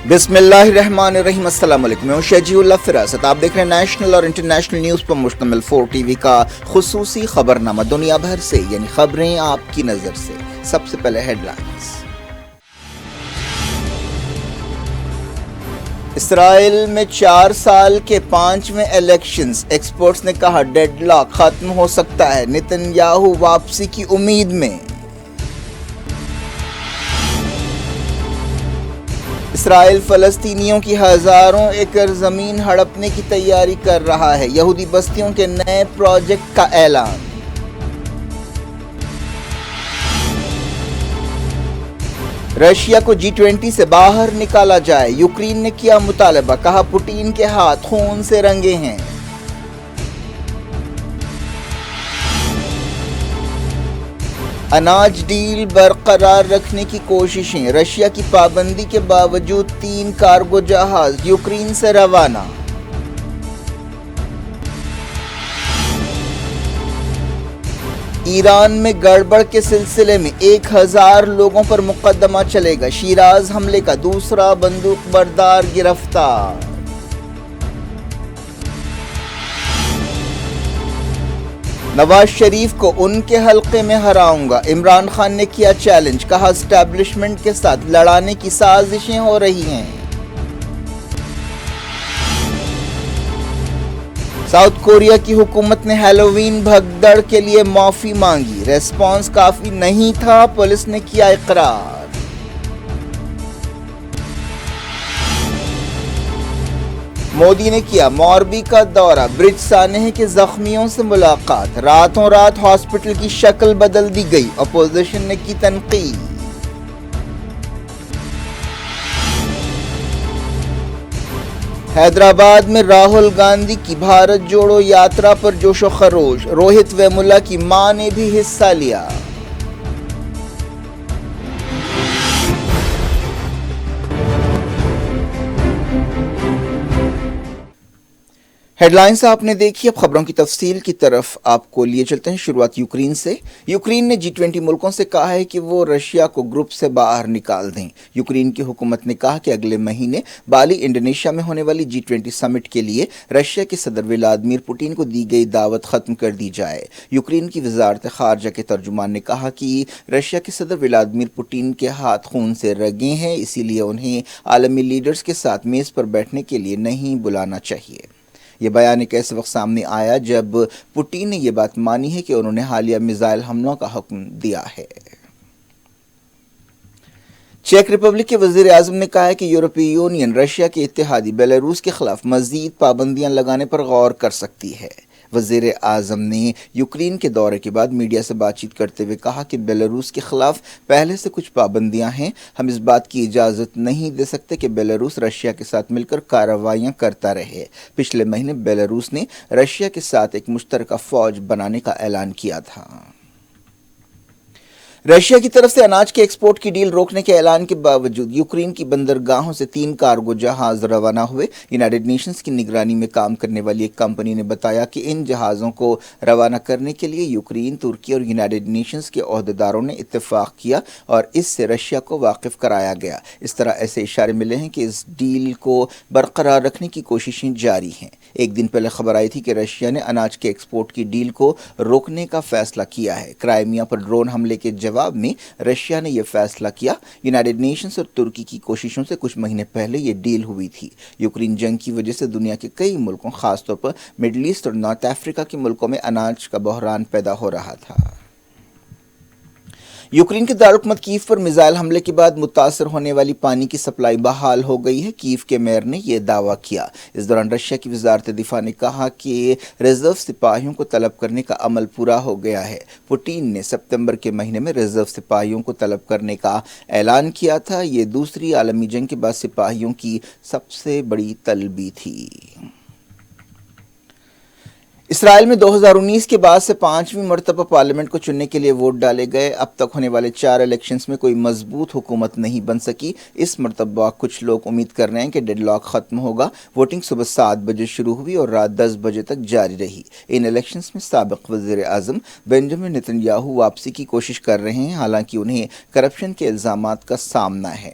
بسم اللہ الرحمن الرحیم۔ السلام علیکم، میں ہوں شجیع اللہ فراست۔ آپ دیکھ رہے ہیں نیشنل اور انٹرنیشنل نیوز پر مشتمل 4 ٹی وی کا خصوصی خبرنامہ دنیا بھر سے، یعنی خبریں آپ کی نظر سے۔ سب سے پہلے ہیڈ لائنز۔ اسرائیل میں 4 سال کے 5ویں الیکشنز، ایکسپرٹس نے کہا ڈیڈ لاک ختم ہو سکتا ہے، نتن یاہو واپسی کی امید میں۔ اسرائیل فلسطینیوں کی ہزاروں ایکڑ زمین ہڑپنے کی تیاری کر رہا ہے، یہودی بستیوں کے نئے پروجیکٹ کا اعلان۔ رشیا کو G20 سے باہر نکالا جائے، یوکرین نے کیا مطالبہ، کہا پوٹین کے ہاتھ خون سے رنگے ہیں۔ اناج ڈیل برقرار رکھنے کی کوششیں، رشیا کی پابندی کے باوجود 3 کارگو جہاز یوکرین سے روانہ۔ ایران میں گڑبڑ کے سلسلے میں 1000 لوگوں پر مقدمہ چلے گا، شیراز حملے کا دوسرا بندوق بردار گرفتار۔ نواز شریف کو ان کے حلقے میں ہراؤں گا، عمران خان نے کیا چیلنج، کہا اسٹیبلشمنٹ کے ساتھ لڑانے کی سازشیں ہو رہی ہیں۔ ساؤتھ کوریا کی حکومت نے ہیلووین بھگدڑ کے لیے معافی مانگی، ریسپانس کافی نہیں تھا، پولیس نے کیا اقرار۔ مودی نے کیا موربی کا دورہ، برج سانحے کے زخمیوں سے ملاقات، راتوں رات ہاسپٹل کی شکل بدل دی گئی، اپوزیشن نے کی تنقید۔ حیدرآباد میں راہل گاندھی کی بھارت جوڑو یاترا پر جوش و خروش، روہت ویمولا کی ماں نے بھی حصہ لیا۔ ہیڈ لائنز آپ نے دیکھی، اب خبروں کی تفصیل کی طرف آپ کو لیے چلتے ہیں۔ شروعات یوکرین سے۔ یوکرین نے G20 ملکوں سے کہا ہے کہ وہ رشیا کو گروپ سے باہر نکال دیں۔ یوکرین کی حکومت نے کہا کہ اگلے مہینے بالی انڈونیشیا میں ہونے والی G20 سمٹ کے لیے رشیا کے صدر ولادیمیر پوٹین کو دی گئی دعوت ختم کر دی جائے۔ یوکرین کی وزارت خارجہ کے ترجمان نے کہا کہ رشیا کے صدر ولادیمیر پوٹین کے ہاتھ خون سے رنگے ہیں، اسی لیے انہیں عالمی لیڈرز کے ساتھ میز پر بیٹھنے کے لیے نہیں بلانا چاہیے۔ یہ بیان ایک ایسے وقت سامنے آیا جب پوٹین نے یہ بات مانی ہے کہ انہوں نے حالیہ میزائل حملوں کا حکم دیا ہے۔ چیک ریپبلک کے وزیر اعظم نے کہا ہے کہ یورپی یونین رشیا کے اتحادی بیلاروس کے خلاف مزید پابندیاں لگانے پر غور کر سکتی ہے۔ وزیر اعظم نے یوکرین کے دورے کے بعد میڈیا سے بات چیت کرتے ہوئے کہا کہ بیلاروس کے خلاف پہلے سے کچھ پابندیاں ہیں، ہم اس بات کی اجازت نہیں دے سکتے کہ بیلاروس رشیا کے ساتھ مل کر کارروائیاں کرتا رہے۔ پچھلے مہینے بیلاروس نے رشیا کے ساتھ ایک مشترکہ فوج بنانے کا اعلان کیا تھا۔ رشیا کی طرف سے اناج کے ایکسپورٹ کی ڈیل روکنے کے اعلان کے باوجود یوکرین کی بندرگاہوں سے 3 کارگو جہاز روانہ ہوئے۔ یونائیٹڈ نیشنز کی نگرانی میں کام کرنے والی ایک کمپنی نے بتایا کہ ان جہازوں کو روانہ کرنے کے لیے یوکرین، ترکی اور یونائیٹڈ نیشنز کے عہدیداروں نے اتفاق کیا اور اس سے رشیا کو واقف کرایا گیا۔ اس طرح ایسے اشارے ملے ہیں کہ اس ڈیل کو برقرار رکھنے کی کوششیں جاری ہیں۔ ایک دن پہلے خبر آئی تھی کہ رشیا نے اناج کے ایکسپورٹ کی ڈیل کو روکنے کا فیصلہ کیا ہے۔ کرائمیا پر ڈرون حملے کے جواب میں رشیا نے یہ فیصلہ کیا۔ یونائیٹڈ نیشنز اور ترکی کی کوششوں سے کچھ مہینے پہلے یہ ڈیل ہوئی تھی۔ یوکرین جنگ کی وجہ سے دنیا کے کئی ملکوں، خاص طور پر مڈل ایسٹ اور نارتھ افریقہ کے ملکوں میں اناج کا بحران پیدا ہو رہا تھا۔ یوکرین کے دارالحکومت کیف پر میزائل حملے کے بعد متاثر ہونے والی پانی کی سپلائی بحال ہو گئی ہے، کیف کے میئر نے یہ دعویٰ کیا۔ اس دوران رشیا کی وزارت دفاع نے کہا کہ ریزرو سپاہیوں کو طلب کرنے کا عمل پورا ہو گیا ہے۔ پوٹین نے ستمبر کے مہینے میں ریزرو سپاہیوں کو طلب کرنے کا اعلان کیا تھا۔ یہ دوسری عالمی جنگ کے بعد سپاہیوں کی سب سے بڑی طلبی تھی۔ اسرائیل میں 2019 کے بعد سے 5ویں مرتبہ پارلیمنٹ کو چننے کے لیے ووٹ ڈالے گئے۔ اب تک ہونے والے 4 الیکشنز میں کوئی مضبوط حکومت نہیں بن سکی۔ اس مرتبہ کچھ لوگ امید کر رہے ہیں کہ ڈیڈ لاک ختم ہوگا۔ ووٹنگ صبح 7 بجے شروع ہوئی اور رات 10 بجے تک جاری رہی۔ ان الیکشنز میں سابق وزیر اعظم بنجامن نتن یاہو واپسی کی کوشش کر رہے ہیں، حالانکہ انہیں کرپشن کے الزامات کا سامنا ہے۔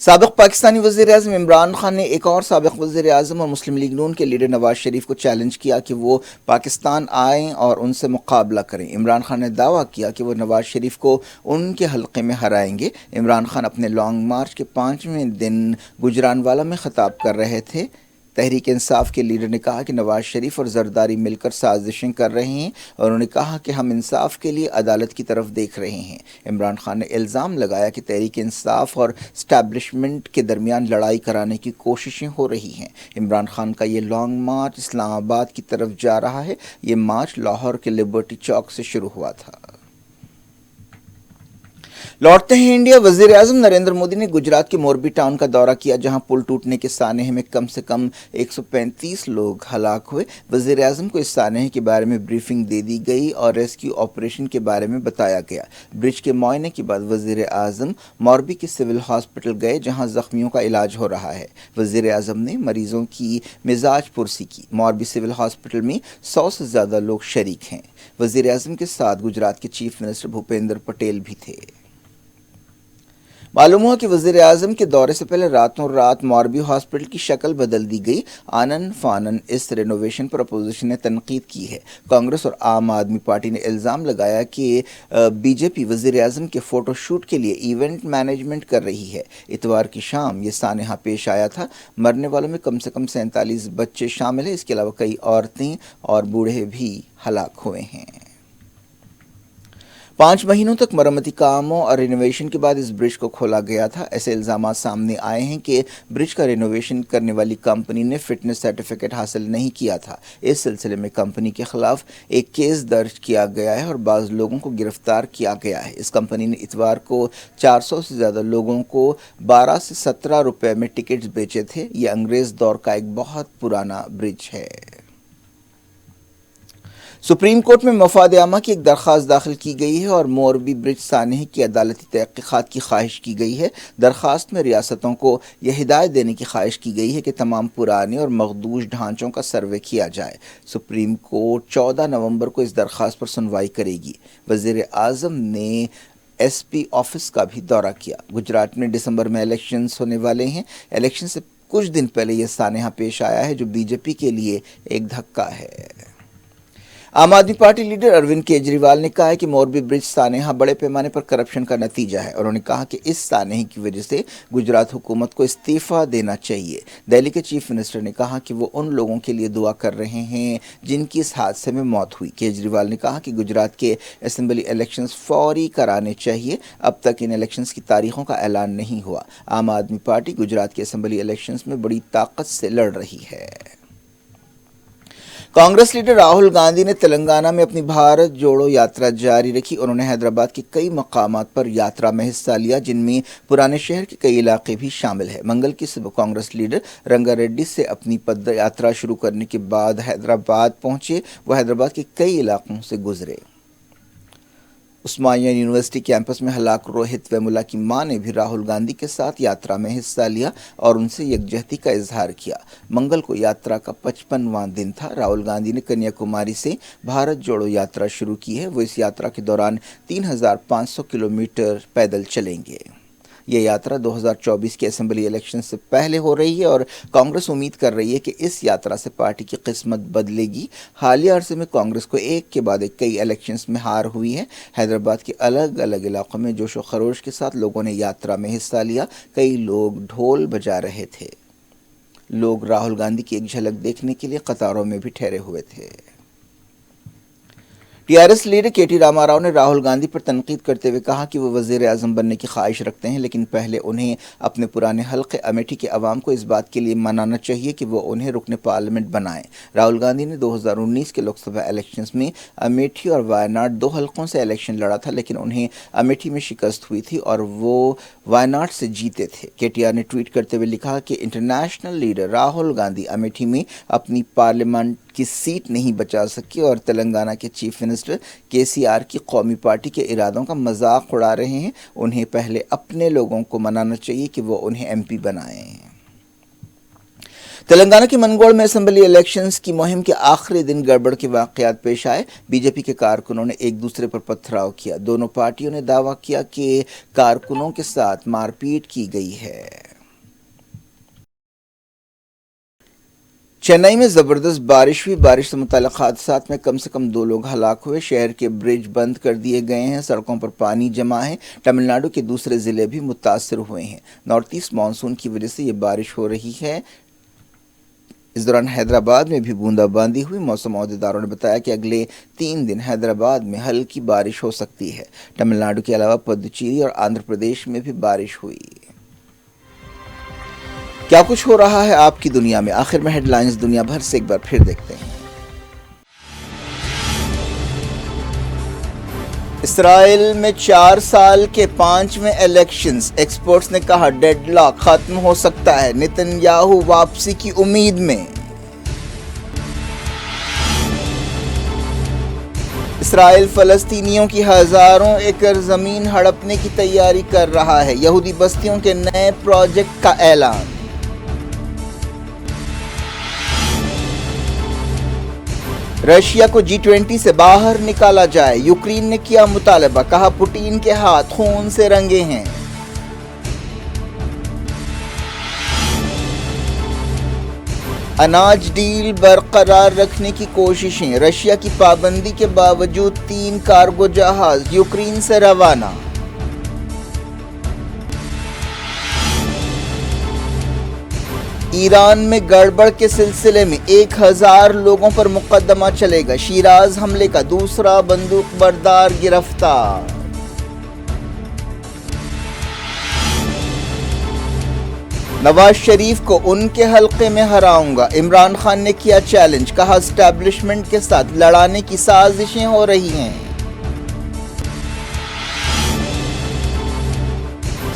سابق پاکستانی وزیر اعظم عمران خان نے ایک اور سابق وزیر اعظم اور مسلم لیگ نون کے لیڈر نواز شریف کو چیلنج کیا کہ وہ پاکستان آئیں اور ان سے مقابلہ کریں۔ عمران خان نے دعویٰ کیا کہ وہ نواز شریف کو ان کے حلقے میں ہرائیں گے۔ عمران خان اپنے لانگ مارچ کے 5ویں دن گجرانوالہ میں خطاب کر رہے تھے۔ تحریک انصاف کے لیڈر نے کہا کہ نواز شریف اور زرداری مل کر سازشیں کر رہے ہیں اور انہوں نے کہا کہ ہم انصاف کے لیے عدالت کی طرف دیکھ رہے ہیں۔ عمران خان نے الزام لگایا کہ تحریک انصاف اور اسٹیبلشمنٹ کے درمیان لڑائی کرانے کی کوششیں ہو رہی ہیں۔ عمران خان کا یہ لانگ مارچ اسلام آباد کی طرف جا رہا ہے۔ یہ مارچ لاہور کے لبرٹی چوک سے شروع ہوا تھا۔ لوٹتے ہیں انڈیا۔ وزیر اعظم نریندر مودی نے گجرات کے موربی ٹاؤن کا دورہ کیا، جہاں پل ٹوٹنے کے سانحے میں کم سے کم 135 لوگ ہلاک ہوئے۔ وزیر اعظم کو اس سانحے کے بارے میں بریفنگ دے دی گئی اور ریسکیو آپریشن کے بارے میں بتایا گیا۔ برج کے معائنے کے بعد وزیر اعظم موربی کے سول ہاسپٹل گئے، جہاں زخمیوں کا علاج ہو رہا ہے۔ وزیر اعظم نے مریضوں کی مزاج پرسی کی۔ موربی سول ہاسپٹل میں 100 سے زیادہ لوگ شریک ہیں۔ وزیر اعظم کے ساتھ گجرات کے چیف منسٹر بھوپیندر پٹیل بھی تھے۔ معلوم ہوا کہ وزیر اعظم کے دورے سے پہلے راتوں رات موربی ہاسپٹل کی شکل بدل دی گئی۔ آنن فانن اس رینوویشن پر اپوزیشن نے تنقید کی ہے۔ کانگریس اور عام آدمی پارٹی نے الزام لگایا کہ بی جے پی وزیر اعظم کے فوٹو شوٹ کے لیے ایونٹ مینجمنٹ کر رہی ہے۔ اتوار کی شام یہ سانحہ پیش آیا تھا۔ مرنے والوں میں کم سے کم 47 بچے شامل ہیں۔ اس کے علاوہ کئی عورتیں اور بوڑھے بھی ہلاک ہوئے ہیں۔ 5 مہینوں تک مرمتی کاموں اور رینوویشن کے بعد اس برج کو کھولا گیا تھا۔ ایسے الزامات سامنے آئے ہیں کہ برج کا رینوویشن کرنے والی کمپنی نے فٹنس سرٹیفکیٹ حاصل نہیں کیا تھا۔ اس سلسلے میں کمپنی کے خلاف ایک کیس درج کیا گیا ہے اور بعض لوگوں کو گرفتار کیا گیا ہے۔ اس کمپنی نے اتوار کو 400 سے زیادہ لوگوں کو 12 سے 17 روپے میں ٹکٹس بیچے تھے۔ یہ انگریز دور کا ایک بہت پرانا برج ہے۔ سپریم کورٹ میں مفاد عامہ کی ایک درخواست داخل کی گئی ہے اور موربی برج سانحے کی عدالتی تحقیقات کی خواہش کی گئی ہے۔ درخواست میں ریاستوں کو یہ ہدایت دینے کی خواہش کی گئی ہے کہ تمام پرانے اور مخدوش ڈھانچوں کا سروے کیا جائے۔ سپریم کورٹ 14 نومبر کو اس درخواست پر سنوائی کرے گی۔ وزیر اعظم نے ایس پی آفس کا بھی دورہ کیا۔ گجرات میں دسمبر میں الیکشنز ہونے والے ہیں۔ الیکشن سے کچھ دن پہلے یہ سانحہ پیش آیا ہے، جو بی جے پی کے لیے ایک دھکا ہے۔ عام آدمی پارٹی لیڈر اروند کیجریوال نے کہا ہے کہ موربی برج سانحہ بڑے پیمانے پر کرپشن کا نتیجہ ہے۔ انہوں نے کہا کہ اس سانحے کی وجہ سے گجرات حکومت کو استعفیٰ دینا چاہیے۔ دہلی کے چیف منسٹر نے کہا کہ وہ ان لوگوں کے لیے دعا کر رہے ہیں جن کی اس حادثے میں موت ہوئی۔ کیجریوال نے کہا کہ گجرات کے اسمبلی الیکشنز فوری کرانے چاہیے۔ اب تک ان الیکشنز کی تاریخوں کا اعلان نہیں ہوا۔ عام آدمی پارٹی گجرات کے اسمبلی الیکشنز میں بڑی طاقت سے لڑ رہی ہے۔ کانگریس لیڈر راہل گاندھی نے تلنگانہ میں اپنی بھارت جوڑو یاترا جاری رکھی۔ انہوں نے حیدرآباد کے کئی مقامات پر یاترا میں حصہ لیا، جن میں پرانے شہر کے کئی علاقے بھی شامل ہیں۔ منگل کی صبح کانگریس لیڈر رنگا ریڈی سے اپنی پد یاترا شروع کرنے کے بعد حیدرآباد پہنچے۔ وہ حیدرآباد کے کئی علاقوں سے گزرے۔ عثمانیہ یونیورسٹی کیمپس میں ہلاک روہت ویمولا کی ماں نے بھی راہل گاندھی کے ساتھ یاترا میں حصہ لیا اور ان سے یکجہتی کا اظہار کیا۔ منگل کو یاترا کا 55واں دن تھا۔ راہل گاندھی نے کنیا کماری سے بھارت جوڑو یاترا شروع کی ہے۔ وہ اس یاترا کے دوران 3500 کلومیٹر پیدل چلیں گے۔ یہ یاترا 2024 کے اسمبلی الیکشن سے پہلے ہو رہی ہے اور کانگریس امید کر رہی ہے کہ اس یاترا سے پارٹی کی قسمت بدلے گی۔ حالیہ عرصے میں کانگریس کو ایک کے بعد ایک کئی الیکشنز میں ہار ہوئی ہے۔ حیدرآباد کے الگ الگ علاقوں میں جوش و خروش کے ساتھ لوگوں نے یاترا میں حصہ لیا۔ کئی لوگ ڈھول بجا رہے تھے۔ لوگ راہل گاندھی کی ایک جھلک دیکھنے کے لیے قطاروں میں بھی ٹھہرے ہوئے تھے۔ ٹی آر ایس لیڈر کے ٹی راما راؤ نے راہل گاندھی پر تنقید کرتے ہوئے کہا کہ وہ وزیر اعظم بننے کی خواہش رکھتے ہیں، لیکن پہلے انہیں اپنے پرانے حلقے امیٹھی کے عوام کو اس بات کے لیے منانا چاہیے کہ وہ انہیں رکن پارلیمنٹ بنائیں۔ راہل گاندھی نے 2019 کے لوک سبھا الیکشنز میں امیٹھی اور وائناڈ 2 حلقوں سے الیکشن لڑا تھا، لیکن انہیں امیٹھی میں شکست ہوئی تھی اور وہ وائناڈ سے جیتے تھے۔ کے ٹی آر نے ٹویٹ کرتے ہوئے لکھا کہ انٹرنیشنل لیڈر راہل گاندھی امیٹھی میں اپنی پارلیمنٹ کی سیٹ نہیں بچا سکے اور تلنگانہ کے چیف منسٹر کے سی آر کی قومی پارٹی کے ارادوں کا مذاق اڑا رہے ہیں۔ انہیں پہلے اپنے لوگوں کو منانا چاہیے کہ وہ انہیں ایم پی بنائیں۔ تلنگانہ کے منگوڑ میں اسمبلی الیکشنز کی مہم کے آخری دن گڑبڑ کے واقعات پیش آئے. بی جے پی کے کارکنوں نے ایک دوسرے پر پتھراؤ کیا. دونوں پارٹیوں نے دعویٰ کیا کہ کارکنوں کے ساتھ مار پیٹ کی گئی ہے. چنئی میں زبردست بارش ہوئی. بارش سے متعلق حادثات میں کم سے کم 2 لوگ ہلاک ہوئے. شہر کے برج بند کر دیے گئے ہیں. سڑکوں پر پانی جمع ہے. تمل ناڈو کے دوسرے ضلع بھی متاثر ہوئے ہیں. نارتھ ایسٹ مانسون کی وجہ سے یہ بارش ہو رہی ہے. اس دوران حیدرآباد میں بھی بوندا باندی ہوئی. موسم عہدیداروں نے بتایا کہ اگلے 3 دن حیدرآباد میں ہلکی بارش ہو سکتی ہے. تمل ناڈو کے علاوہ پدوچیری اور آندھرا پردیش میں بھی بارش ہوئی. کیا کچھ ہو رہا ہے آپ کی دنیا میں؟ آخر میں ہیڈ لائنز دنیا بھر سے ایک بار پھر دیکھتے ہیں. اسرائیل میں 4 سال کے 5ویں الیکشنز. ایکسپرٹس نے کہا ڈیڈ لاک ختم ہو سکتا ہے. نتن یاہو واپسی کی امید میں. اسرائیل فلسطینیوں کی ہزاروں ایکڑ زمین ہڑپنے کی تیاری کر رہا ہے. یہودی بستیوں کے نئے پروجیکٹ کا اعلان. رشیا کو G20 سے باہر نکالا جائے. یوکرین نے کیا مطالبہ. کہا پوٹین کے ہاتھ خون سے رنگے ہیں. اناج ڈیل برقرار رکھنے کی کوششیں. رشیا کی پابندی کے باوجود 3 کارگو جہاز یوکرین سے روانہ. ایران میں گڑبڑ کے سلسلے میں 1000 لوگوں پر مقدمہ چلے گا. شیراز حملے کا دوسرا بندوق بردار گرفتار. نواز شریف کو ان کے حلقے میں ہراؤں گا. عمران خان نے کیا چیلنج. کہا اسٹیبلشمنٹ کے ساتھ لڑانے کی سازشیں ہو رہی ہیں.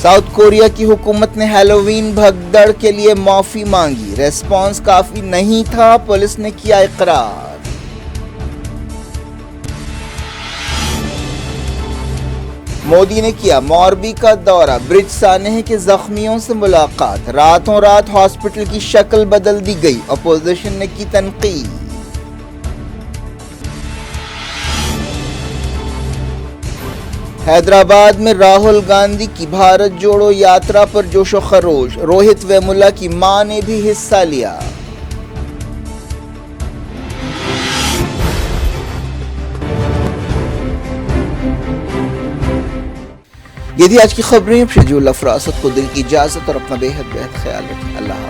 ساؤتھ کوریا کی حکومت نے ہیلووین بھگدڑ کے لیے معافی مانگی. ریسپانس کافی نہیں تھا. پولیس نے کیا اقرار. مودی نے کیا موربی کا دورہ. برج سانحہ کے زخمیوں سے ملاقات. راتوں رات ہاسپٹل کی شکل بدل دی گئی. اپوزیشن نے کی تنقید. حیدرآباد میں راہل گاندھی کی بھارت جوڑو یاترا پر جوش و خروش. روہت ویمولا کی ماں نے بھی حصہ لیا. یہ تھی آج کی خبریں. شجیع اللہ فراست کو دل کی اجازت اور اپنا بے حد خیال رکھیں. اللہ حافظ.